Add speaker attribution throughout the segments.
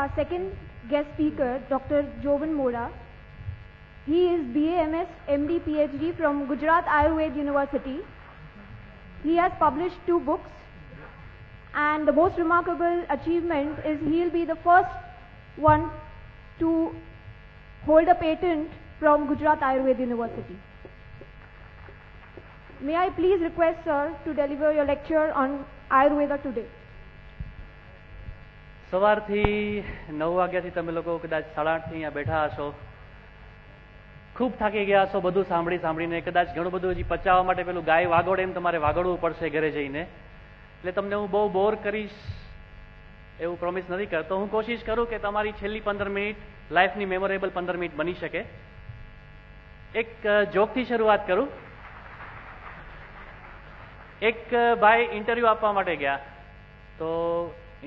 Speaker 1: our second guest speaker, Dr. Jovan Mora. He is BA, MS, MD, PhD from Gujarat Ayurveda University. He has published 2 books, and the most remarkable achievement is he will be the first one to hold a patent from Gujarat Ayurveda University. May I please request, sir, to deliver your lecture on Ayurveda today.
Speaker 2: સવારથી 9 વાગ્યાથી તમે લોકો કદાચ 8:30 અહીંયા બેઠા હશો, ખૂબ થાકી ગયા હશો બધું સાંભળીને. કદાચ ઘણું બધું હજી પચાવવા માટે પેલું ગાય વાગોડે એમ તમારે વાગડવું પડશે ઘરે જઈને. એટલે તમને હું બહુ બોર કરીશ એવું પ્રોમિસ નથી કરતો. હું કોશિશ કરું કે તમારી છેલ્લી 15 મિનિટ લાઈફની મેમોરેબલ 15 મિનિટ બની શકે. એક જોકથી શરૂઆત કરું. એક ભાઈ ઇન્ટરવ્યુ આપવા માટે ગયા, તો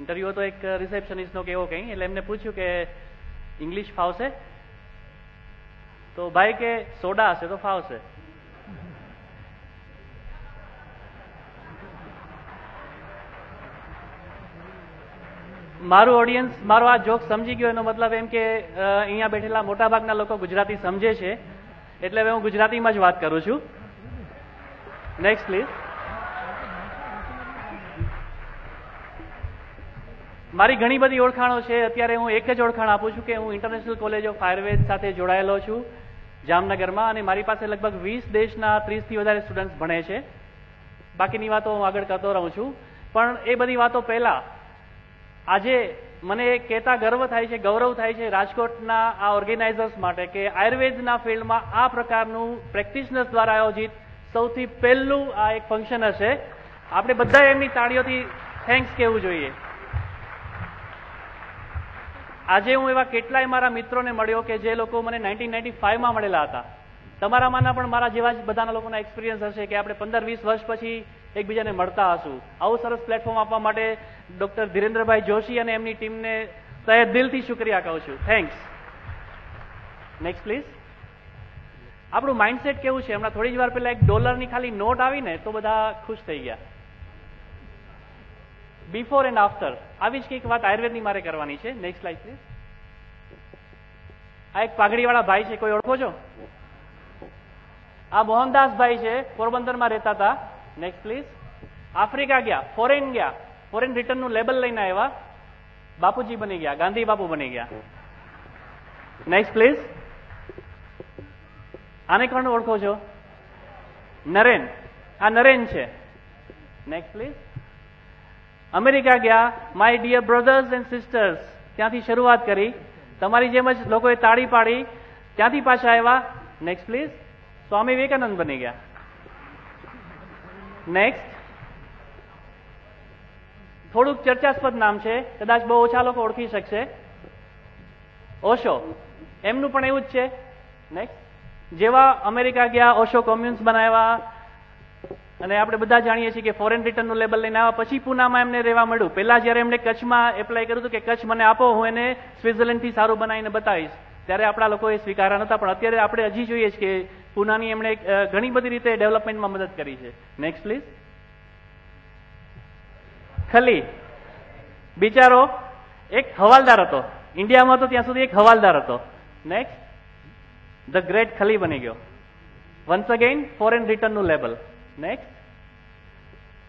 Speaker 2: ઇન્ટરવ્યુ હતો એક રિસેપ્શનિસ્ટનો કે એવો કંઈ. એટલે એમને પૂછ્યું કે ઇંગ્લિશ ફાવશે? તો ભાઈ કે સોડા હશે તો ફાવશે. મારું ઓડિયન્સ મારો આ જોક સમજી ગયો, એનો મતલબ એમ કે અહીંયા બેઠેલા મોટાભાગના લોકો ગુજરાતી સમજે છે, એટલે હવે હું ગુજરાતીમાં જ વાત કરું છું. Next please. મારી ઘણી બધી ઓળખાણો છે. અત્યારે હું એક જ ઓળખાણ આપું છું કે હું ઇન્ટરનેશનલ કોલેજ ઓફ આયુર્વેદ સાથે જોડાયેલો છું જામનગરમાં, અને મારી પાસે લગભગ 20 દેશના 30થી વધારે સ્ટુડન્ટ્સ ભણે છે. બાકીની વાતો હું આગળ કરતો રહું છું. પણ એ બધી વાતો પહેલા આજે મને કહેતા ગર્વ થાય છે, ગૌરવ થાય છે રાજકોટના આ ઓર્ગેનાઇઝર્સ માટે કે આયુર્વેદના ફિલ્ડમાં આ પ્રકારનું પ્રેક્ટિશનર્સ દ્વારા આયોજિત સૌથી પહેલું આ એક ફંક્શન હશે. આપણે બધા એમની તાળીઓથી થેન્ક્સ કહેવું જોઈએ. આજે હું એવા કેટલાય મારા મિત્રોને મળ્યો કે જે લોકો મને 1995માં મળેલા હતા. તમારામાંના પણ મારા જેવા જ બધાના લોકોના એક્સપિરિયન્સ હશે કે આપણે 15-20 વર્ષ પછી એકબીજાને મળતા હશું. આવું સરસ પ્લેટફોર્મ આપવા માટે ડોક્ટર ધીરેન્દ્રભાઈ જોશી અને એમની ટીમને તહે દિલથી શુક્રિયા કહું છું. થેન્ક્સ. Next please. આપણું માઇન્ડસેટ કેવું છે? હમણાં થોડી જ વાર પહેલા $1ની ખાલી નોટ આવીને તો બધા ખુશ થઈ ગયા. બિફોર એન્ડ આફ્ટર આવી જ કંઈક વાત આયુર્વેદની મારે કરવાની છે. Next slide please. આ એક પાઘડીવાળા ભાઈ છે, કોઈ ઓળખો છો? આ મોહનદાસભાઈ છે, પોરબંદરમાં રહેતા હતા. Next please. આફ્રિકા ગયા, ફોરેન રિટર્નનું લેબલ લઈને આવ્યા, બાપુજી બની ગયા, ગાંધી બાપુ બની ગયા. Next please. આને કોણ ઓળખો છો? નરેન. આ નરેન છે. Next please. અમેરિકા ગયા, my dear brothers and sisters, ત્યાંથી શરૂઆત કરી, તમારી જેમ જ લોકોએ તાળી પાડી, ત્યાંથી પાછા આવ્યા. Next please. સ્વામી વિવેકાનંદ બની ગયા. નેક્સ્ટ. થોડુંક ચર્ચાસ્પદ નામ છે, કદાચ બહુ ઓછા લોકો ઓળખી શકશે. ઓશો. એમનું પણ એવું જ છે. નેક્સ્ટ. જેવા અમેરિકા ગયા, ઓશો કોમ્યુન્સ બનાવ્યા, અને આપણે બધા જાણીએ છીએ કે ફોરેન રિટર્નનું લેબલ લઈને આવ્યા. પછી પૂનામાં એમને રહેવા મળ્યું. પહેલા જયારે એમણે કચ્છમાં એપ્લાય કર્યું હતું કે કચ્છ મને આપો, હું એને સ્વિટ્ઝરલેન્ડથી સારું બનાવીને બતાવીશ, ત્યારે આપણા લોકોએ સ્વીકાર્યા નતા. પણ અત્યારે આપણે હજી જોઈએ છીએ કે પૂનાની એમણે ઘણી બધી રીતે ડેવલપમેન્ટમાં મદદ કરી છે. Next please. ખલી. બિચારો એક હવાલદાર હતો, ઇન્ડિયામાં હતો ત્યાં સુધી એક હવાલદાર હતો. નેક્સ્ટ. ધ ગ્રેટ ખલી બની ગયો. વન્સ અગેન ફોરેન રિટર્નનું લેબલ. નેક્સ્ટ.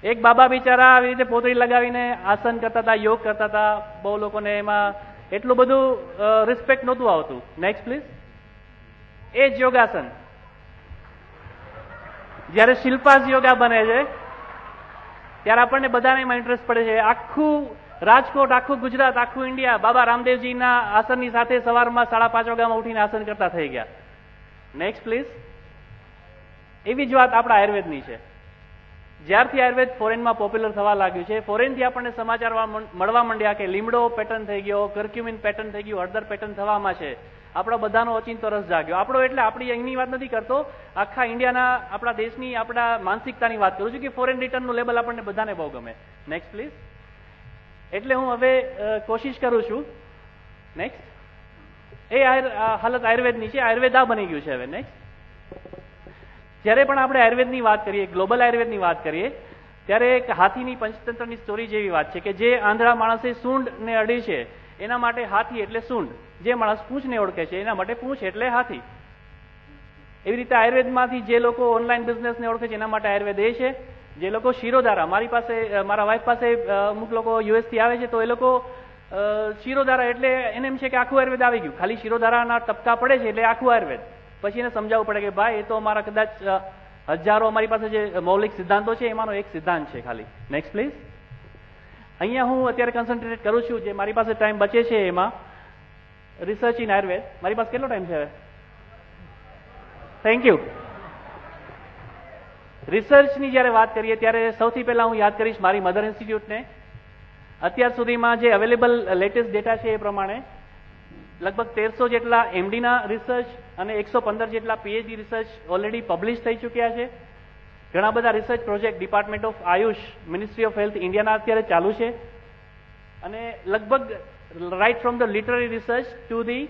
Speaker 2: એક બાબા બિચારા આવી રીતે પોતળી લગાવીને આસન કરતા હતા, યોગ કરતા હતા. બહુ લોકોને એમાં એટલું બધું રિસ્પેક્ટ નહોતું આવતું. Next please. એ જ યોગાસન જયારે શિલ્પાસ યોગા બને છે ત્યારે આપણને બધાને એમાં ઇન્ટરેસ્ટ પડે છે. આખું રાજકોટ, આખું ગુજરાત, આખું ઇન્ડિયા બાબા રામદેવજીના આસનની સાથે સવારમાં 5:30 વાગ્યામાં ઉઠીને આસન કરતા થઈ ગયા. Next please. એવી જ વાત આપણા આયુર્વેદની છે. જ્યારથી આયુર્વેદ ફોરેનમાં પોપ્યુલર થવા લાગ્યું છે, ફોરેનથી આપણને સમાચાર મળવા માંડ્યા કે લીમડો પેટર્ન થઈ ગયો, કર્ક્યુમિન પેટર્ન થઈ ગયું, હળદર પેટર્ન થવામાં છે. આપણો બધાનો ઓચિંતો રસ જાગ્યો. આપણો એટલે આપણી અહીંની વાત નથી કરતો, આખા ઇન્ડિયાના, આપણા દેશની, આપણા માનસિકતાની વાત કરું છું કે ફોરેન રિટર્નનું લેબલ આપણને બધાને બહુ ગમે. Next please. એટલે હું હવે કોશિશ કરું છું. નેક્સ્ટ. એ હાલત આયુર્વેદની છે. આયુર્વેદ આ બની ગયું છે હવે. નેક્સ્ટ. જ્યારે પણ આપણે આયુર્વેદની વાત કરીએ, ગ્લોબલ આયુર્વેદની વાત કરીએ, ત્યારે એક હાથીની પંચતંત્રની સ્ટોરી જેવી વાત છે કે જે આંધળા માણસે સૂંઢને અડી છે એના માટે હાથી એટલે સૂંઢ. જે માણસ પૂંછને ઓળખે છે એના માટે પૂંછ એટલે હાથી. એવી રીતે આયુર્વેદમાંથી જે લોકો ઓનલાઈન બિઝનેસને ઓળખે છે એના માટે આયુર્વેદ એ છે. જે લોકો શિરોધારા, મારા વાઈફ પાસે અમુક લોકો યુએસ થી આવે છે તો એ લોકો શિરોધારા એટલે એને એમ છે કે આખું આયુર્વેદ આવી ગયું. ખાલી શિરોધારાના ટપકા પડે છે એટલે આખું આયુર્વેદ. પછી એને સમજાવવું પડે કે ભાઈ એ તો અમારા કદાચ હજારો અમારી પાસે જે મૌલિક સિદ્ધાંતો છે એમાંનો એક સિદ્ધાંત છે ખાલી. Next please. અહીંયા હું અત્યારે કન્સન્ટ્રેટ કરું છું, જે મારી પાસે ટાઈમ બચે છે એમાં રિસર્ચ ઇન આયુર્વેદ. મારી પાસે કેટલો ટાઈમ છે હવે? Thank you. રિસર્ચની જ્યારે વાત કરીએ ત્યારે સૌથી પહેલા હું યાદ કરીશ મારી મધર ઇન્સ્ટિટ્યૂટને. અત્યાર સુધીમાં જે અવેલેબલ લેટેસ્ટ ડેટા છે એ પ્રમાણે લગભગ 1300 જેટલા એમડીના રિસર્ચ અને 115 જેટલા પીએચડી રિસર્ચ ઓલરેડી પબ્લિશ થઈ ચૂક્યા છે. ઘણા બધા research project department of AYUSH, ministry of health ઇન્ડિયાના અત્યારે ચાલુ છે. અને લગભગ right from the literary research to the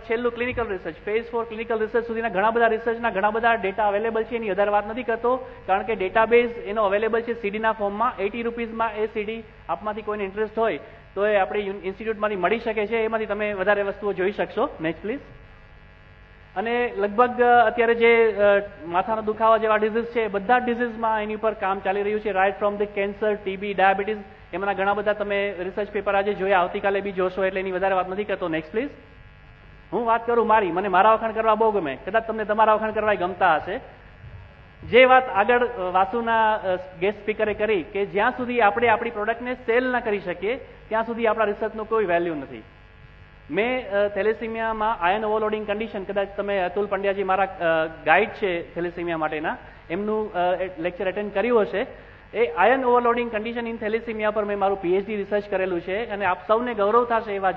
Speaker 2: છેલ્લું clinical research, phase 4 clinical research સુધીના ઘણા બધા રિસર્ચના ઘણા બધા ડેટા અવેલેબલ છે. એની વધારે વાત નથી કરતો કારણ કે ડેટાબેઝ એનો અવેલેબલ છે સીડીના ફોર્મમાં. 80 રૂપીઝમાં એ સીડી આપમાંથી કોઈને ઇન્ટરેસ્ટ હોય તો એ આપણી ઇન્સ્ટિટ્યૂટમાંથી મળી શકે છે. એમાંથી તમે વધારે વસ્તુઓ જોઈ શકશો. Next please. અને લગભગ અત્યારે જે માથાનો દુખાવા જેવા ડિઝીઝ છે બધા ડિઝીઝમાં એની ઉપર કામ ચાલી રહ્યું છે. Right from the cancer, TB, diabetes, એમાંના ઘણા બધા તમે રિસર્ચ પેપર આજે જોયા, આવતીકાલે બી જોશો એટલે એની વધારે વાત નથી કરતો. Next please. હું વાત કરું મને મારા વખાણ કરવા બહુ ગમે, કદાચ તમને તમારા વખાણ કરવા ગમતા હશે. જે વાત આગળ વાસુના ગેસ્ટ સ્પીકરે કરી કે જ્યાં સુધી આપણે આપણી પ્રોડક્ટને સેલ ના કરી શકીએ ત્યાં સુધી આપણા રિસર્ચનું કોઈ વેલ્યુ નથી. મેં થેલેસીમિયામાં આયન ઓવરલોડિંગ કન્ડિશન, કદાચ તમે અતુલ પંડ્યાજી મારા ગાઈડ છે થેલેસીમિયા માટેના, એમનું લેક્ચર એટેન્ડ કર્યું હશે. એ iron overloading condition in thalassemia પર મેં મારું પીએચડી રિસર્ચ કરેલું છે અને આપ સૌને ગૌરવ થશે એ વાત